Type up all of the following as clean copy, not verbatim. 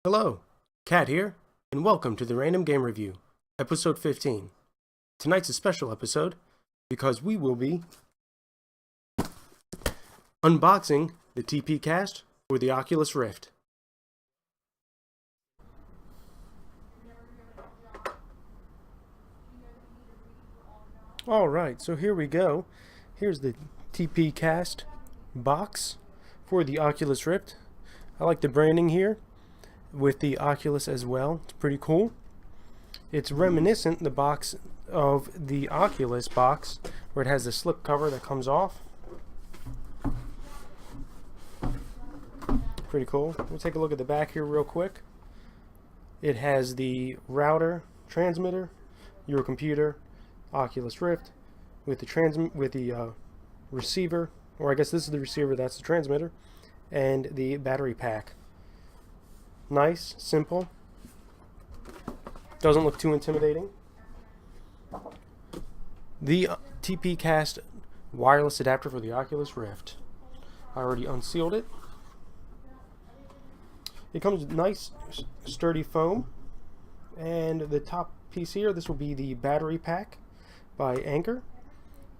Hello, Kat here, and welcome to the Random Game Review, episode 15. Tonight's a special episode because we will be unboxing the Tpcast for the Oculus Rift. Alright, so here we go. Here's the Tpcast box for the Oculus Rift. I like the branding here with the Oculus as well. It's pretty cool. It's reminiscent, the box, of the Oculus box, where it has the slip cover that comes off. Pretty cool. We'll take a look at the back here real quick. It has the router, transmitter, your computer, Oculus Rift, with the receiver, or I guess this is the receiver, that's the transmitter, and the battery pack. Nice, simple. Doesn't look too intimidating. The Tpcast wireless adapter for the Oculus Rift. I already unsealed it. It comes with nice, sturdy foam. And the top piece here, this will be the battery pack by Anker.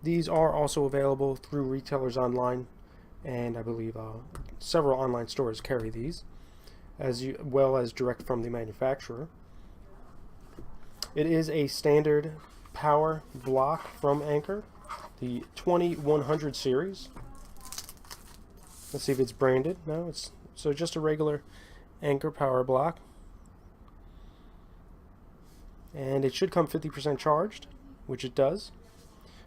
These are also available through retailers online, and I believe several online stores carry these, as well as direct from the manufacturer. It is a standard power block from Anker, the 2100 series. Let's see if it's branded. No, it's so just a regular Anker power block, and it should come 50% charged, which it does.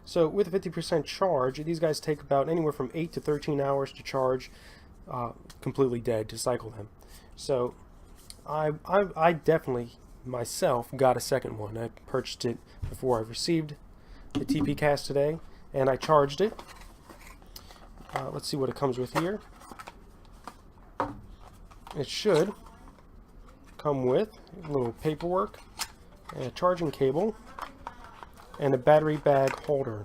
So with a 50% charge, these guys take about anywhere from 8 to 13 hours to charge, completely dead, to cycle them. So I definitely myself got a second one. I purchased it before I received the Tpcast today, and I charged it. Let's see what it comes with here. It should come with a little paperwork, and a charging cable, and a battery bag holder.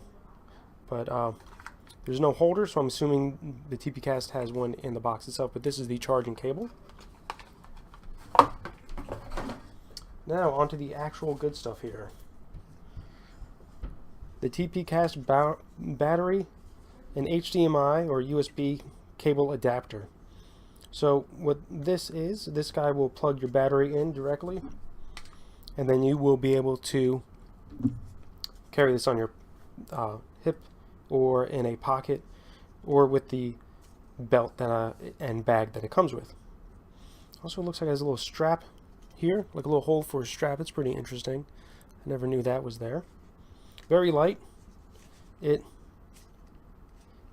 But there's no holder, so I'm assuming the Tpcast has one in the box itself, but this is the charging cable. Now onto the actual good stuff here. The Tpcast battery, an HDMI or USB cable adapter. So what this is, this guy will plug your battery in directly, and then you will be able to carry this on your hip or in a pocket or with the belt and bag that it comes with. Also, it looks like it has a little strap here, like a little hole for a strap. It's pretty interesting. I never knew that was there. Very light. It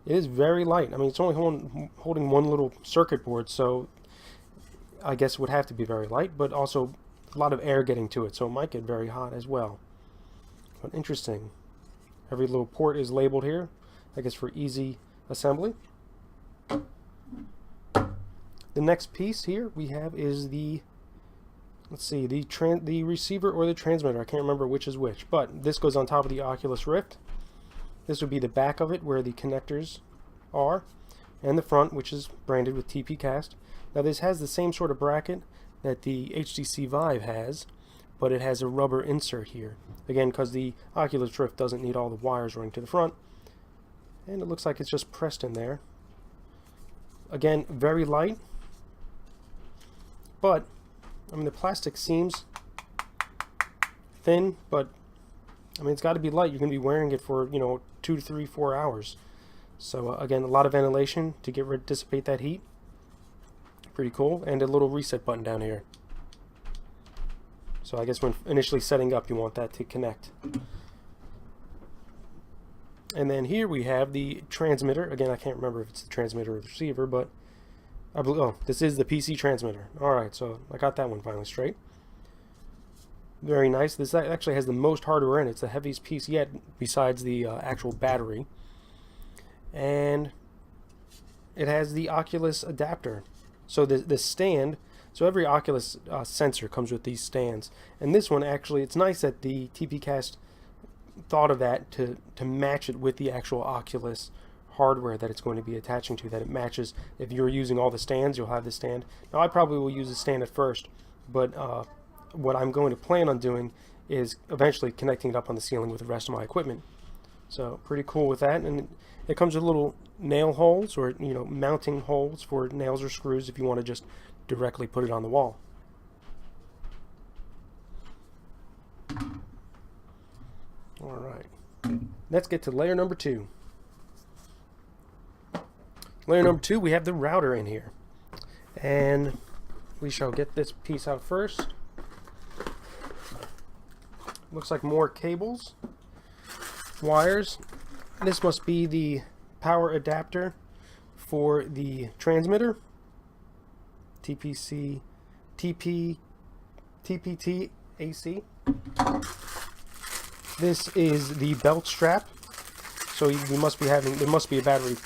is very light. I mean, it's only holding one little circuit board, so I guess it would have to be very light, but also a lot of air getting to it, so it might get very hot as well. But interesting. Every little port is labeled here, I guess for easy assembly. The next piece here we have is the, let's see, the receiver or the transmitter. I can't remember which is which, but this goes on top of the Oculus Rift. This would be the back of it where the connectors are, and the front, which is branded with Tpcast. Now this has the same sort of bracket that the HTC Vive has, but it has a rubber insert here. Again, because the Oculus Rift doesn't need all the wires running to the front. And it looks like it's just pressed in there. Again, very light, but I mean, the plastic seems thin, but I mean, it's got to be light. You're going to be wearing it for, 2 to 3, 4 hours. So again, a lot of ventilation to dissipate that heat. Pretty cool. And a little reset button down here. So I guess when initially setting up, you want that to connect. And then here we have the transmitter. Again, I can't remember if it's the transmitter or the receiver, but I believe, oh, this is the PC transmitter. Alright, so I got that one finally straight. Very nice. This actually has the most hardware in it. It's the heaviest piece yet besides the actual battery. And it has the Oculus adapter. So the stand, so every Oculus sensor comes with these stands. And this one actually, it's nice that the Tpcast thought of that to match it with the actual Oculus hardware that it's going to be attaching to, that it matches. If you're using all the stands, you'll have the stand. Now I probably will use the stand at first, but what I'm going to plan on doing is eventually connecting it up on the ceiling with the rest of my equipment. So pretty cool with that. And it comes with little nail holes, or mounting holes for nails or screws if you want to just directly put it on the wall. Alright, let's get to layer number 2. Layer number 2, we have the router in here. And we shall get this piece out first. Looks like more cables, wires. This must be the power adapter for the transmitter. TPT AC. This is the belt strap. So there must be a battery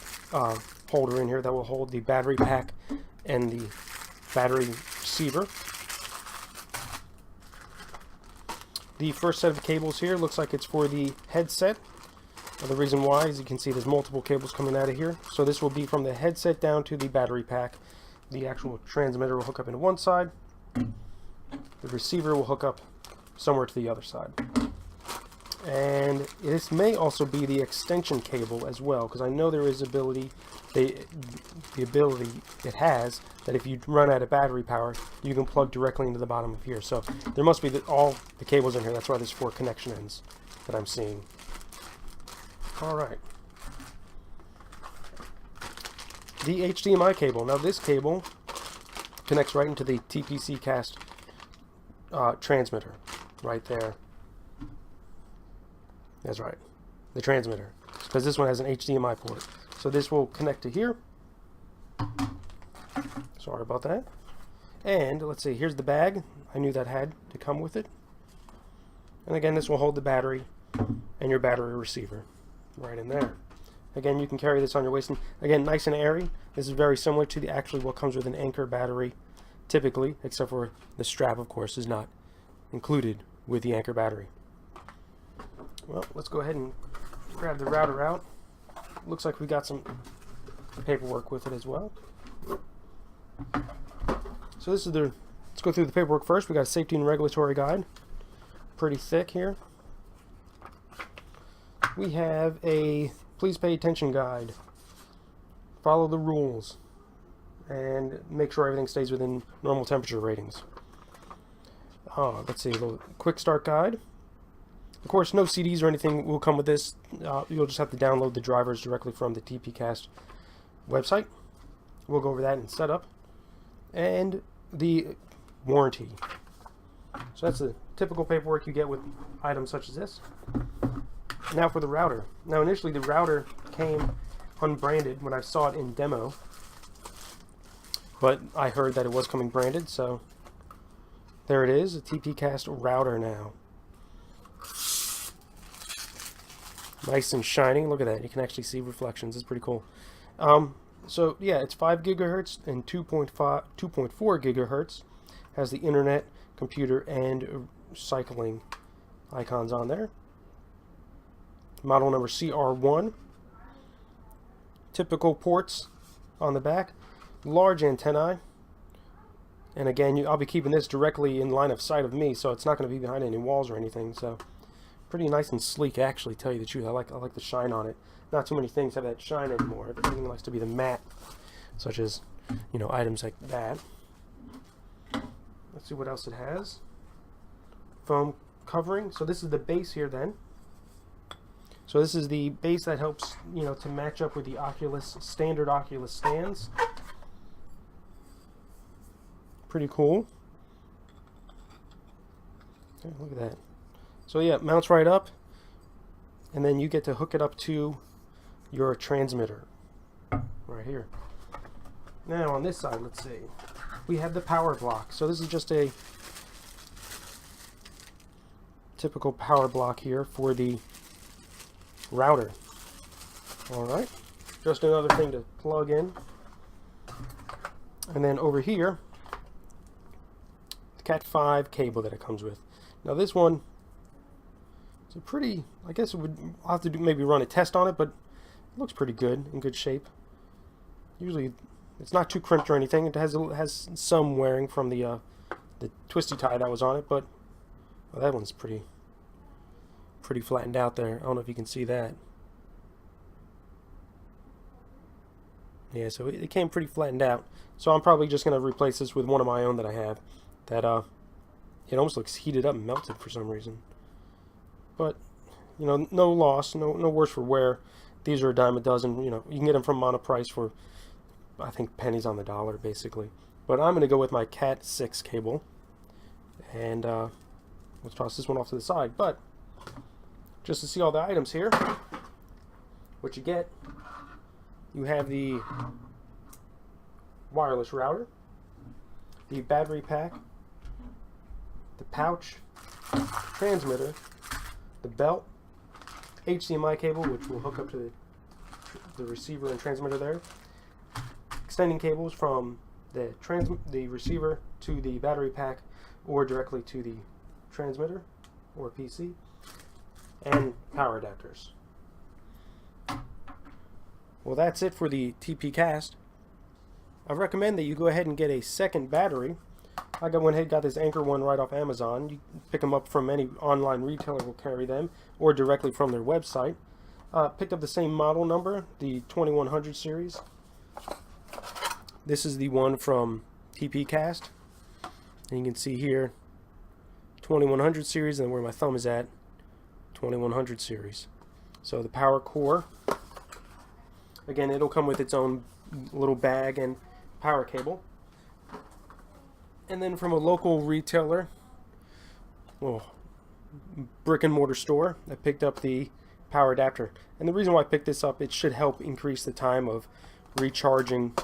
holder in here that will hold the battery pack and the battery receiver. The first set of cables here looks like it's for the headset. The reason why is you can see there's multiple cables coming out of here. So this will be from the headset down to the battery pack. The actual transmitter will hook up into one side. The receiver will hook up somewhere to the other side. And this may also be the extension cable as well, because I know there is ability, the ability it has, that if you run out of battery power, you can plug directly into the bottom of here. So there must be all the cables in here. That's why there's 4 connection ends that I'm seeing. Alright. The HDMI cable. Now this cable connects right into the Tpcast transmitter. Right there. That's right. The transmitter. Because this one has an HDMI port. So this will connect to here. Sorry about that. And let's see, here's the bag. I knew that had to come with it. And again, this will hold the battery and your battery receiver right in there. Again, you can carry this on your waist. And again, nice and airy. This is very similar to actually what comes with an Anker battery typically, except for the strap, of course, is not included with the Anker battery. Well, let's go ahead and grab the router out. Looks like we got some paperwork with it as well. So this is let's go through the paperwork first. We got a safety and regulatory guide. Pretty thick here. We have a please pay attention guide. Follow the rules. And make sure everything stays within normal temperature ratings. Let's see, a little quick start guide. Of course, no CDs or anything will come with this. You'll just have to download the drivers directly from the Tpcast website. We'll go over that in setup. And the warranty. So that's the typical paperwork you get with items such as this. Now for the router. Now initially the router came unbranded when I saw it in demo. But I heard that it was coming branded, so there it is, a Tpcast router now. Nice and shining. Look at that. You can actually see reflections. It's pretty cool. So yeah, it's 5 gigahertz and 2.4 gigahertz. Has the internet, computer, and cycling icons on there. Model number CR1. Typical ports on the back. Large antennae. And again, I'll be keeping this directly in line of sight of me, so it's not going to be behind any walls or anything. So pretty nice and sleek, actually, tell you the truth. I like the shine on it. Not too many things have that shine anymore. Everything likes to be the matte, such as, items like that. Let's see what else it has. Foam covering. So this is the base here then. So this is the base that helps, to match up with the standard Oculus stands. Pretty cool. Okay, look at that. So yeah, it mounts right up, and then you get to hook it up to your transmitter right here. Now on this side, let's see, we have the power block. So this is just a typical power block here for the router. Alright, just another thing to plug in. And then over here, the Cat 5 cable that it comes with. Now this one, it's a pretty, I guess I'll have to maybe run a test on it, but looks pretty good, in good shape. Usually, it's not too crimped or anything. It has some wearing from the twisty tie that was on it, but well, that one's pretty flattened out there. I don't know if you can see that. Yeah, so it came pretty flattened out. So I'm probably just going to replace this with one of my own that I have. That it almost looks heated up and melted for some reason. But you know, no loss, no worse for wear. These are a dime a dozen. You know, you can get them from Monoprice for, I think, pennies on the dollar, basically. But I'm going to go with my Cat 6 cable, and let's toss this one off to the side. But just to see all the items here, what you get, you have the wireless router, the battery pack, the pouch, transmitter, the belt, HDMI cable, which will hook up to the receiver and transmitter there, extending cables from the receiver to the battery pack or directly to the transmitter or PC, and power adapters. Well, that's it for the Tpcast. I recommend that you go ahead and get a second battery. I went ahead and got this Anchor one right off Amazon. You pick them up from any online retailer will carry them, or directly from their website. Picked up the same model number, the 2100 series. This is the one from Tpcast. And you can see here, 2100 series, and where my thumb is at, 2100 series. So the power core, again, it'll come with its own little bag and power cable. And then from a local retailer, well, brick and mortar store, I picked up the power adapter. And the reason why I picked this up, it should help increase the time of recharging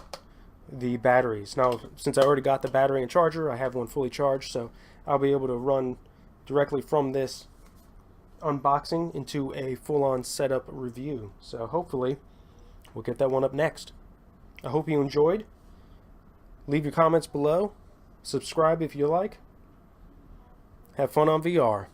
the batteries. Now, since I already got the battery and charger, I have one fully charged, so I'll be able to run directly from this unboxing into a full-on setup review. So hopefully we'll get that one up next. I hope you enjoyed. Leave your comments below. Subscribe if you like. Have fun on VR.